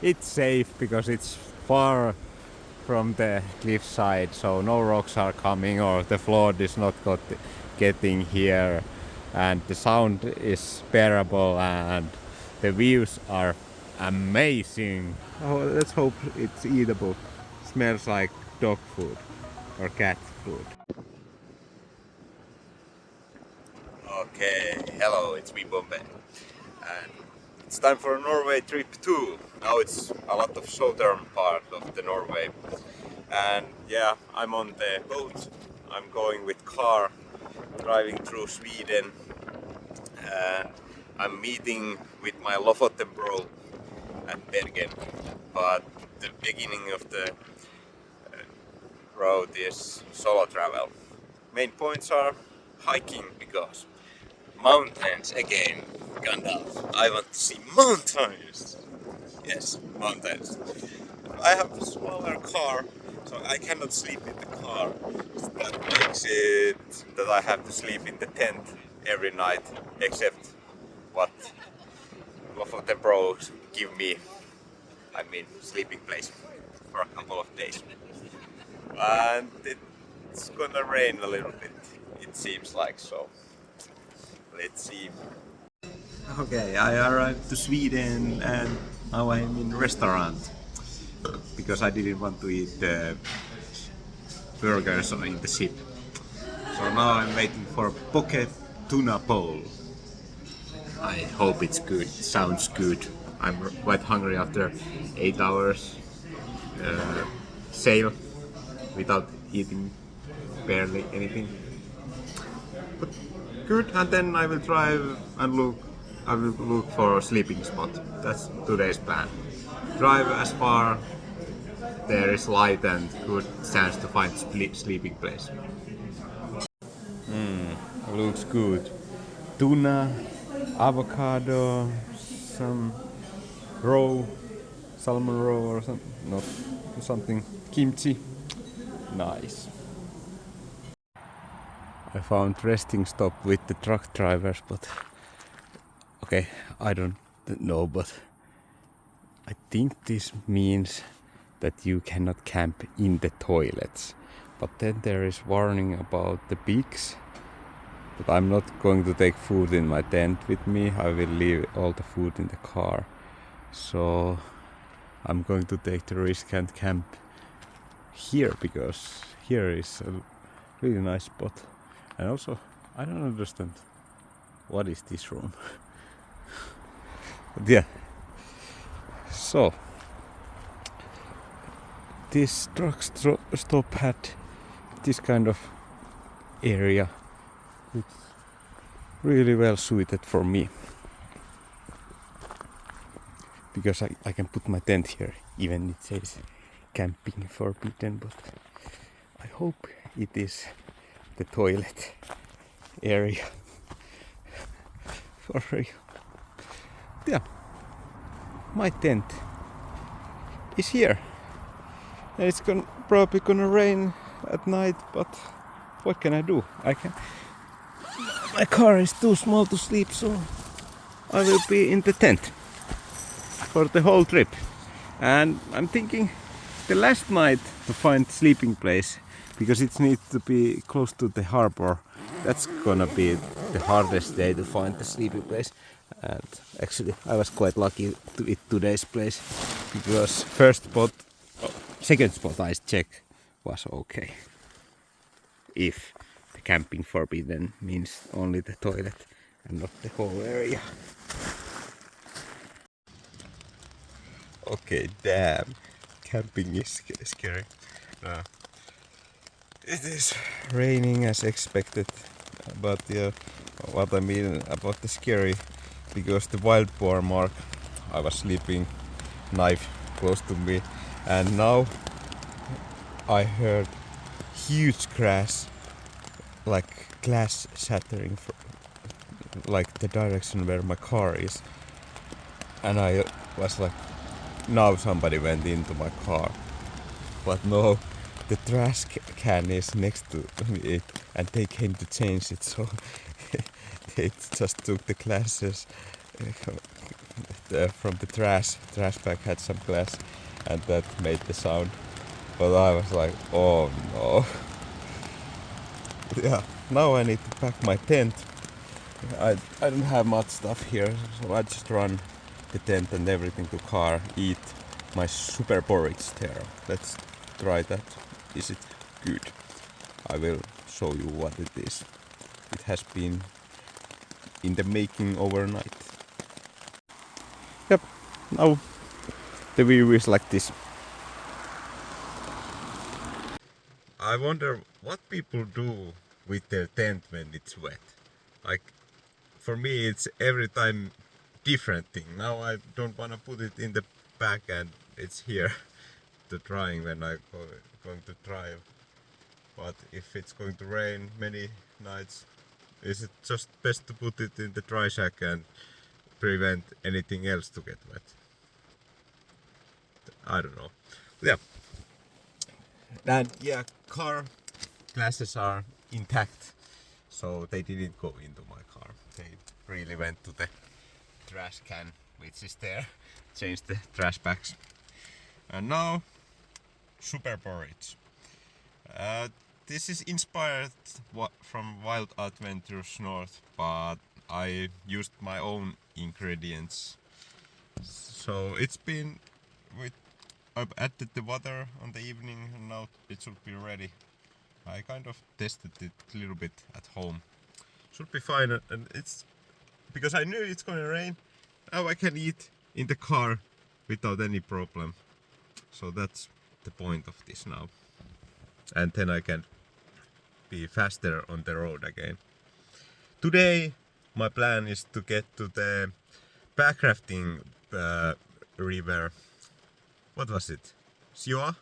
it's safe because it's far from the cliffside, so no rocks are coming or the flood is not getting here, and the sound is bearable and the views are amazing. Oh, let's hope it's eatable. Smells like dog food or cat food. Okay, hello, it's me Bombay. And it's time for a Norway trip too. Now it's a lot of southern part of the Norway. And yeah, I'm on the boat. I'm going with car, driving through Sweden. And I'm meeting with my Lofoten bro at Bergen. But the beginning of the road is solo travel. Main points are hiking because mountains again, Gandalf. I want to see mountains. Yes, mountains. I have a smaller car, so I cannot sleep in the car. That makes it that I have to sleep in the tent every night, except what Lofoten Pros give me. I mean, sleeping place for a couple of days. And it's gonna rain a little bit. It seems like so. Let's see. Okay, I arrived to Sweden and now I'm in a restaurant because I didn't want to eat burgers in the ship. So now I'm waiting for poke tuna bowl. I hope it's good. It sounds good. I'm quite hungry after 8 hours sail without eating barely anything. But good, and then I will drive and look. I will look for a sleeping spot. That's today's plan. Drive as far there is light and good chance to find sleeping place. Looks good. Tuna, avocado, some roe, salmon roe or something. Not something kimchi. Nice. I found resting stop with the truck drivers, but okay, I don't know, but I think this means that you cannot camp in the toilets. But then there is warning about the pigs. But I'm not going to take food in my tent with me. I will leave all the food in the car. So I'm going to take the risk and camp here because here is a really nice spot. And also, I don't understand what is this room. But yeah. So this truck stop had this kind of area. It's really well suited for me because I can put my tent here, even it says camping forbidden, but I hope it is the toilet area for real. Yeah, my tent is here. And it's probably gonna rain at night, but what can I do? My car is too small to sleep, so I will be in the tent for the whole trip. And I'm thinking the last night to find sleeping place, because it needs to be close to the harbor. That's gonna be the hardest day to find the sleeping place. And actually I was quite lucky to eat today's place because second spot I checked was okay. If the camping forbidden means only the toilet and not the whole area. Okay, damn. Camping is scary. It is raining as expected, but what I mean about the scary, because the wild boar mark, I was sleeping, knife close to me, and now I heard huge crash, like glass shattering, like the direction where my car is, and I was like, now somebody went into my car, but no, the trash can is next to it and they came to change it, so they just took the glasses from the trash bag had some glass, and that made the sound. But I was like, oh no. Yeah, now I need to pack my tent. I don't have much stuff here, so I just run the tent and everything to car, eat my super porridge there. Let's try that. Is it good? I will show you what it is. It has been in the making overnight. Yep, now the view is like this. I wonder what people do with their tent when it's wet. Like, for me it's every time different thing. Now I don't want to put it in the bag and it's here to drying when I'm going to drive. But if it's going to rain many nights, is it just best to put it in the dry sack and prevent anything else to get wet? I don't know. Yeah. And yeah, car glasses are intact, so they didn't go into my car. They really went to the trash can, which is there. Changed the trash bags. And now, super porridge. This is inspired from Wild Adventures North, but I used my own ingredients. So it's been I've added the water on the evening and now it should be ready. I kind of tested it a little bit at home. Should be fine, and it's because I knew it's gonna rain. Now I can eat in the car without any problem. So that's the point of this now. And then I can be faster on the road again. Today my plan is to get to the backrafting river. What was it? Sjoa?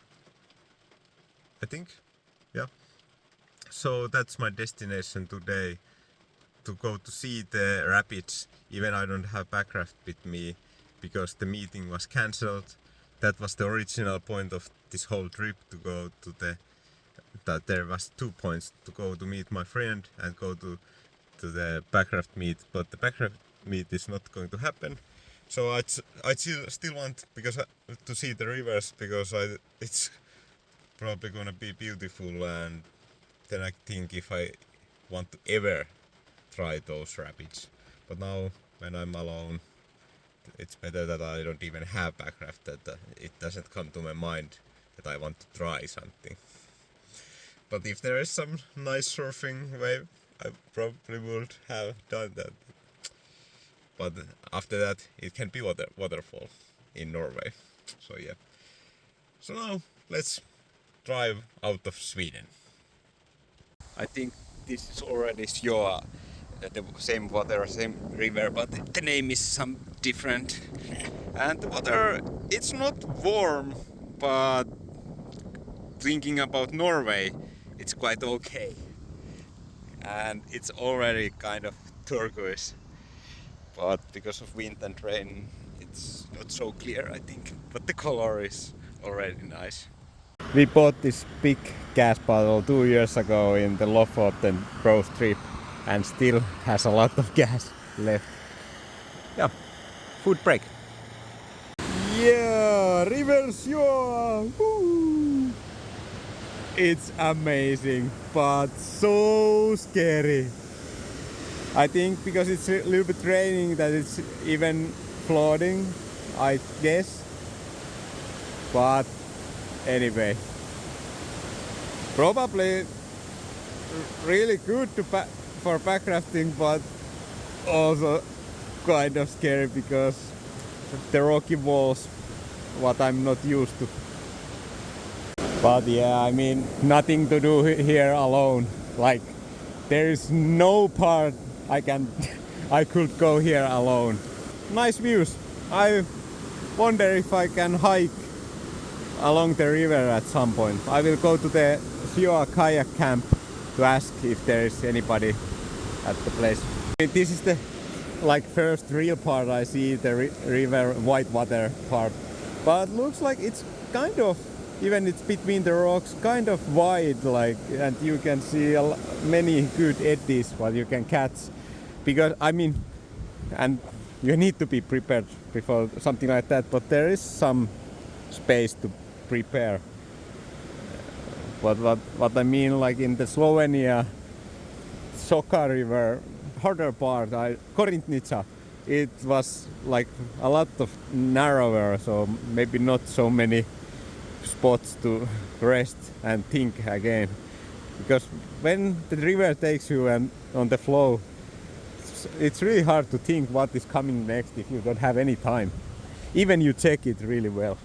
I think? Yeah. So that's my destination today. To go to see the rapids, even I don't have backraft with me because the meeting was cancelled. That was the original point of this whole trip, to go to that there was 2 points: to go to meet my friend and go to the backraft meet, but the backraft meet is not going to happen. So I still want to see the rivers, because it's probably gonna be beautiful, and then I think if I want to ever try those rapids. But now when I'm alone, it's better that I don't even have backraft, that it doesn't come to my mind that I want to try something. But if there is some nice surfing wave, I probably would have done that. But after that, it can be waterfall in Norway. So yeah. So now let's drive out of Sweden. I think this is already Sjoa, the same water, same river, but the name is some different. And the water, it's not warm, but thinking about Norway, it's quite okay. And it's already kind of turquoise, but because of wind and rain, it's not so clear, I think. But the color is already nice. We bought this big gas bottle 2 years ago in the Lofoten road trip, and still has a lot of gas left. Yeah, food break. Yeah, River Sjoa! Woo! It's amazing, but so scary. I think because it's a little bit raining that it's even flooding, I guess. But anyway, probably really good for backrafting, but also kind of scary because the rocky walls, what I'm not used to. But yeah, I mean, nothing to do here alone. Like, there is no part I could go here alone. Nice views. I wonder if I can hike along the river at some point. I will go to the Sjoa kayak camp to ask if there is anybody at the place. This is the first real part I see, the river white water part. But looks like it's kind of, even it's between the rocks, kind of wide, and you can see many good eddies what you can catch. Because I mean, and you need to be prepared before something like that, but there is some space to prepare. But what I mean, like in the Slovenia Soka River, harder part, Korintnica, it was like a lot of narrower, so maybe not so many spots to rest and think again. Because when the river takes you and on the flow, it's really hard to think what is coming next if you don't have any time. Even you check it really well.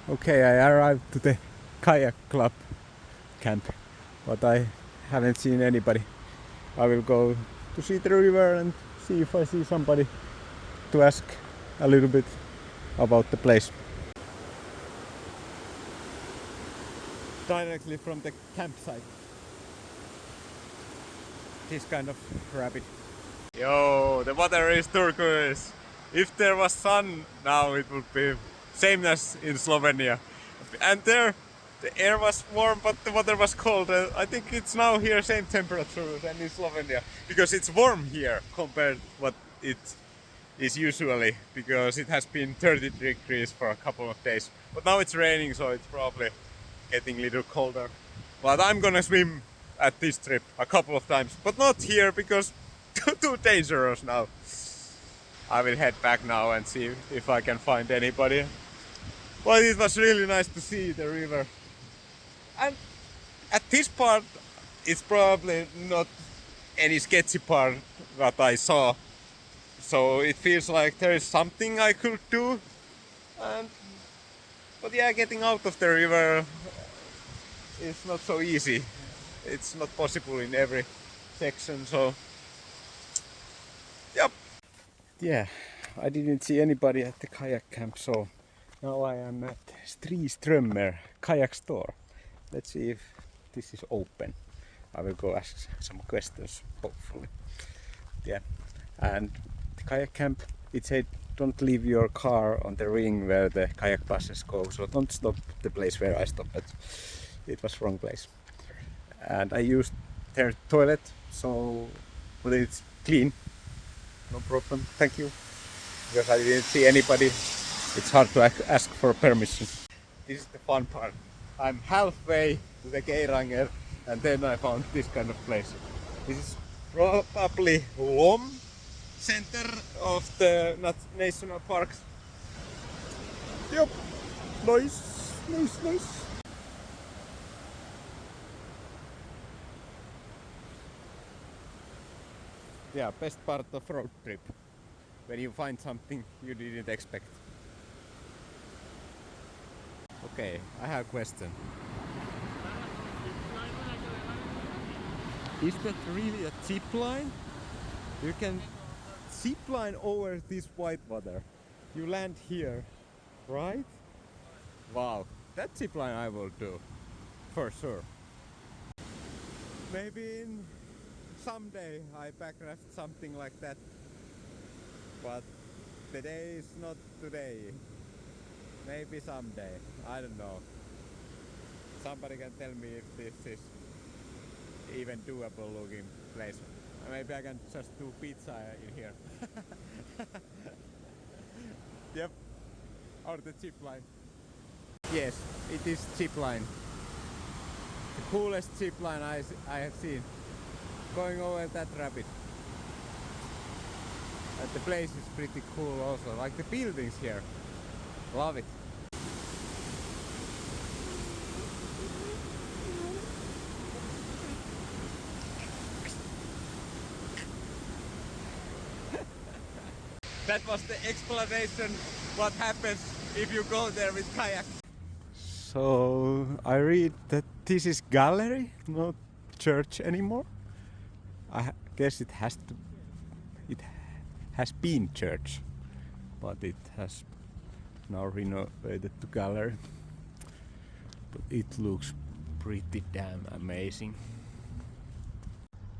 Okay, I arrived to the kayak club camp, but I haven't seen anybody. I will go to see the river and see if I see somebody to ask a little bit about the place. Directly from the campsite. This kind of rapid. Yo, the water is turquoise. If there was sun now, it would be same as in Slovenia. And there, the air was warm, but the water was cold. I think it's now here same temperature than in Slovenia, because it's warm here compared what it is usually, because it has been 30 degrees for a couple of days. But now it's raining, so it's probably getting a little colder. But I'm gonna swim at this trip a couple of times, but not here because too dangerous now. I will head back now and see if I can find anybody. But it was really nice to see the river. And at this part, it's probably not any sketchy part that I saw. So it feels like there is something I could do. But yeah, getting out of the river is not so easy. It's not possible in every section, so yep. Yeah, I didn't see anybody at the kayak camp, so now I am at Strömmer kayak store. Let's see if this is open. I will go ask some questions, hopefully. Yeah, and the kayak camp, it said don't leave your car on the ring where the kayak buses go, so don't stop the place where I stopped at. It was wrong place. And I used their toilet, so but it's clean. No problem, thank you. Because I didn't see anybody, it's hard to ask for permission. This is the fun part. I'm halfway to the Geiranger and then I found this kind of place. This is probably Lom center of the national parks. Yep, nice, nice, nice. Yeah, best part of road trip. When you find something you didn't expect. Okay, I have a question. Is that really a zip line? You can zip line over this white water. You land here, right? Wow, that zip line I will do, for sure. Maybe someday I backraft something like that. But today is not today. Maybe someday. I don't know. Somebody can tell me if this is even doable looking place. Maybe I can just do pizza in here. Yep. Or the zip line. Yes, it is zip line. The coolest zip line I have seen. Going over that rapid. And the place is pretty cool also, like the buildings here. Love it. That was the explanation what happens if you go there with kayak. So I read that this is gallery, not church anymore. I guess it has been church, but it has now renovated to gallery. But it looks pretty damn amazing.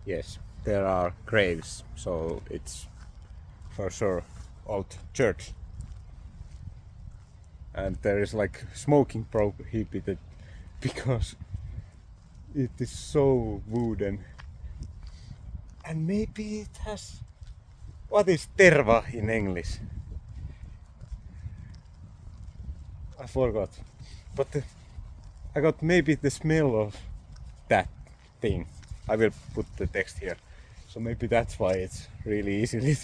Yes, there are graves, so it's for sure old church. And there is like smoking prohibited because it is so wooden. And maybe it has What is terva in English? I forgot. But I got maybe the smell of that thing. I will put the text here. So maybe that's why it's really easily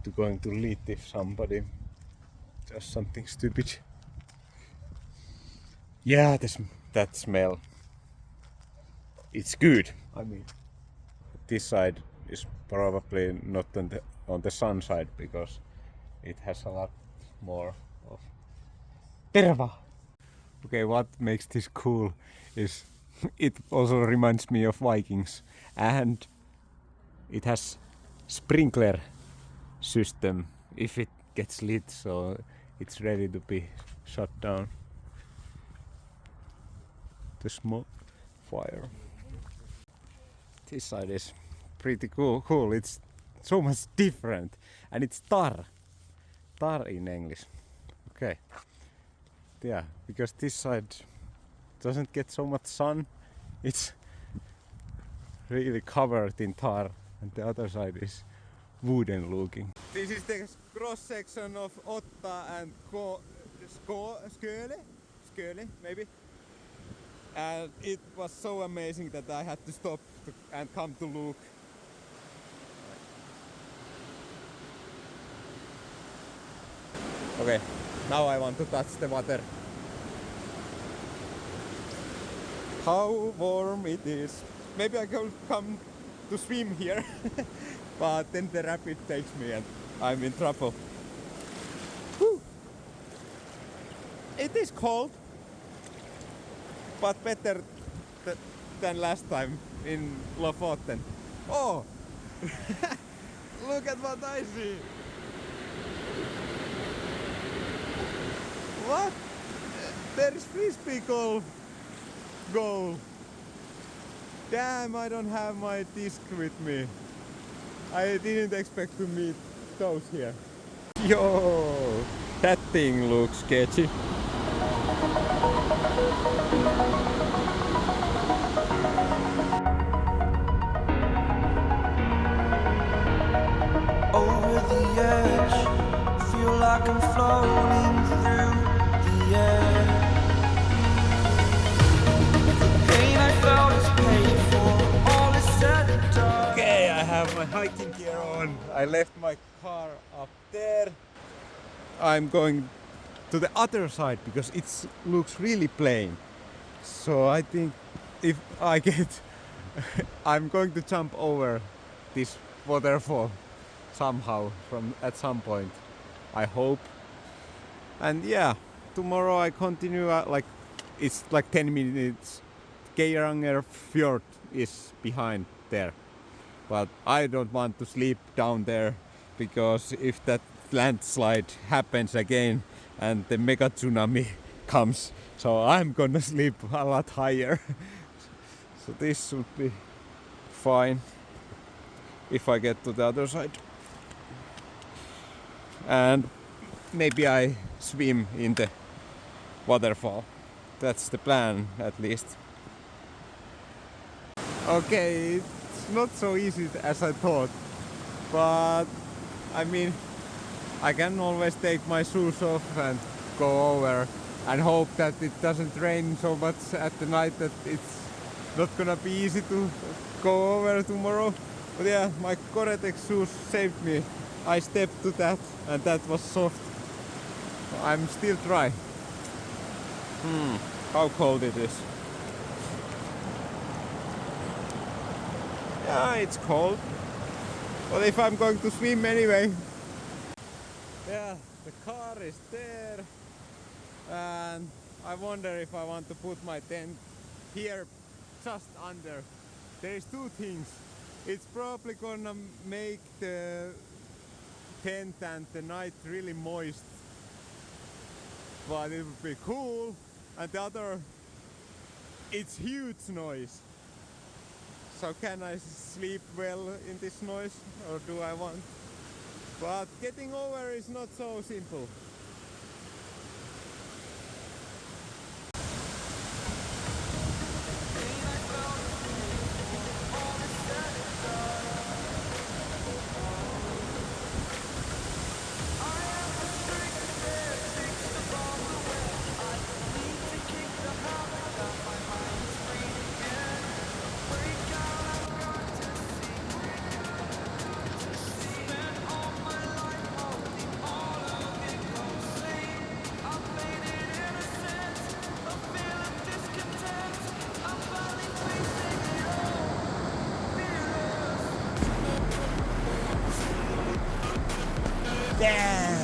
to going to lead if somebody does something stupid. Yeah, that smell. It's good. I mean, this side is probably not on the sun side because it has a lot more of terva. Okay, what makes this cool is it also reminds me of Vikings, and it has sprinkler system if it gets lit, so it's ready to be shut down. The smoke fire. This side is pretty cool. It's so much different, and it's tar in English. Okay, yeah, because this side doesn't get so much sun. It's really covered in tar, and the other side is wooden looking. This is the cross section of Otta and Skåle, maybe. And it was so amazing that I had to stop and come to look. Okay, now I want to touch the water. How warm it is. Maybe I could come to swim here, but then the rapid takes me and I'm in trouble. Whew. It is cold, but better than last time in Lofoten. Oh! Look at what I see! What? There's frisbee golf goal. Damn, I don't have my disc with me. I didn't expect to meet those here. Yo! That thing looks sketchy. Over the edge, feel like I'm floating through the air. The pain I felt is paid for, all is said and done. Okay, I have my hiking gear on. I left my car up there. I'm going to the other side because it looks really plain. So I think if I get I'm going to jump over this waterfall somehow at some point, I hope. And yeah, tomorrow I continue it's like 10 minutes. Geiranger fjord is behind there, but I don't want to sleep down there because if that landslide happens again and the mega tsunami comes, so I'm gonna sleep a lot higher. So this should be fine if I get to the other side. And maybe I swim in the waterfall. That's the plan, at least. Okay, it's not so easy as I thought, but I mean, I can always take my shoes off and go over and hope that it doesn't rain so much at the night that it's not gonna be easy to go over tomorrow. But yeah, my Gore-Tex shoes saved me. I stepped to that and that was soft. I'm still dry. How cold it is. Yeah, it's cold. But if I'm going to swim anyway. Yeah, the car is there. And I wonder if I want to put my tent here just under. There is two things. It's probably gonna make the tent and the night really moist. But it would be cool. And the other, it's huge noise. So can I sleep well in this noise, or do I want? But getting over is not so simple. Yeah!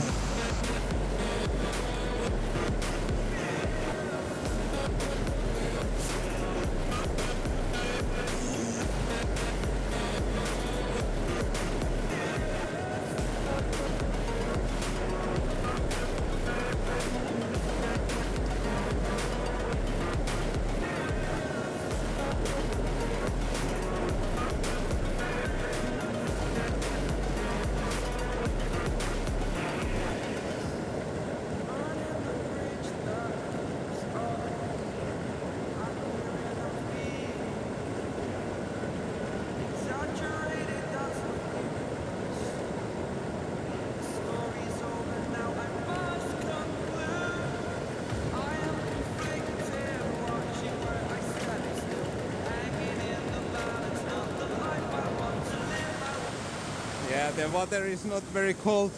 Yeah, the water is not very cold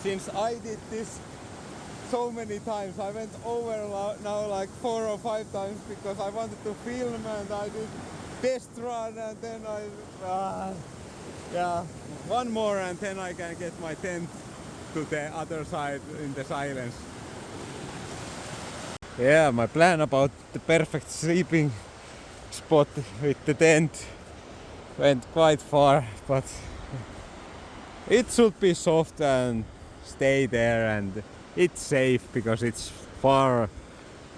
since I did this so many times. I went over now like 4 or 5 times because I wanted to film, and I did test run, and then yeah, one more and then I can get my tent to the other side in the silence. Yeah, my plan about the perfect sleeping spot with the tent went quite far, but it should be soft and stay there, and it's safe because it's far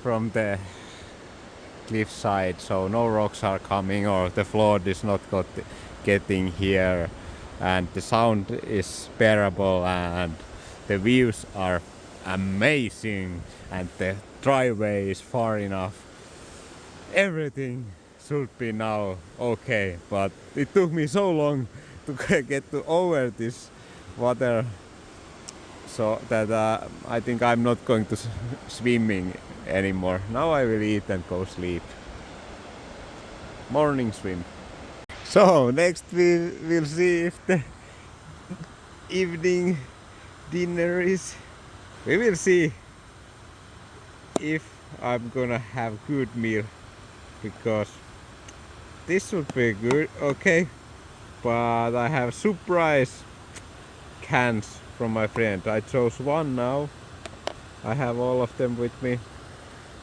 from the cliffside, so no rocks are coming or the flood is not getting here, and the sound is bearable and the views are amazing and the driveway is far enough. Everything should be now okay, but it took me so long to get over this water, so that I think I'm not going to swimming anymore. Now I will eat and go sleep. Morning swim. So next we will see if the evening dinner is. We will see if I'm gonna have good meal, because this should be good, okay, but I have surprise cans from my friend. I chose one now. I have all of them with me.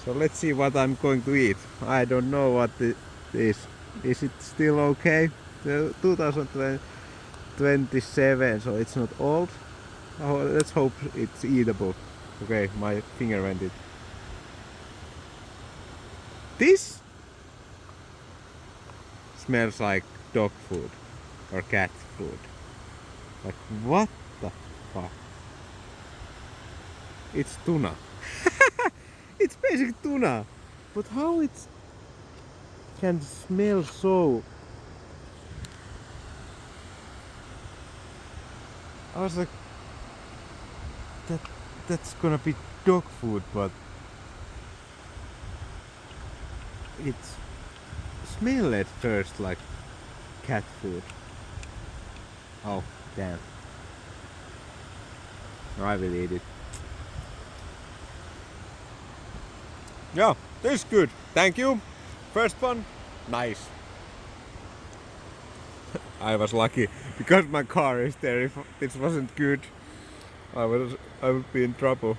So let's see what I'm going to eat. I don't know what it is. Is it still okay? 2027, so it's not old. Oh, let's hope it's eatable. Okay, my finger went it. This smells like dog food or cat food. Like, what the fuck? It's tuna. It's basic tuna. But how it can smell so... I was like, that's gonna be dog food, but it smelled at first like cat food. Oh, damn. I will eat it. Yeah, this is good. Thank you. First one, nice. I was lucky because my car is there. If this wasn't good, I would be in trouble.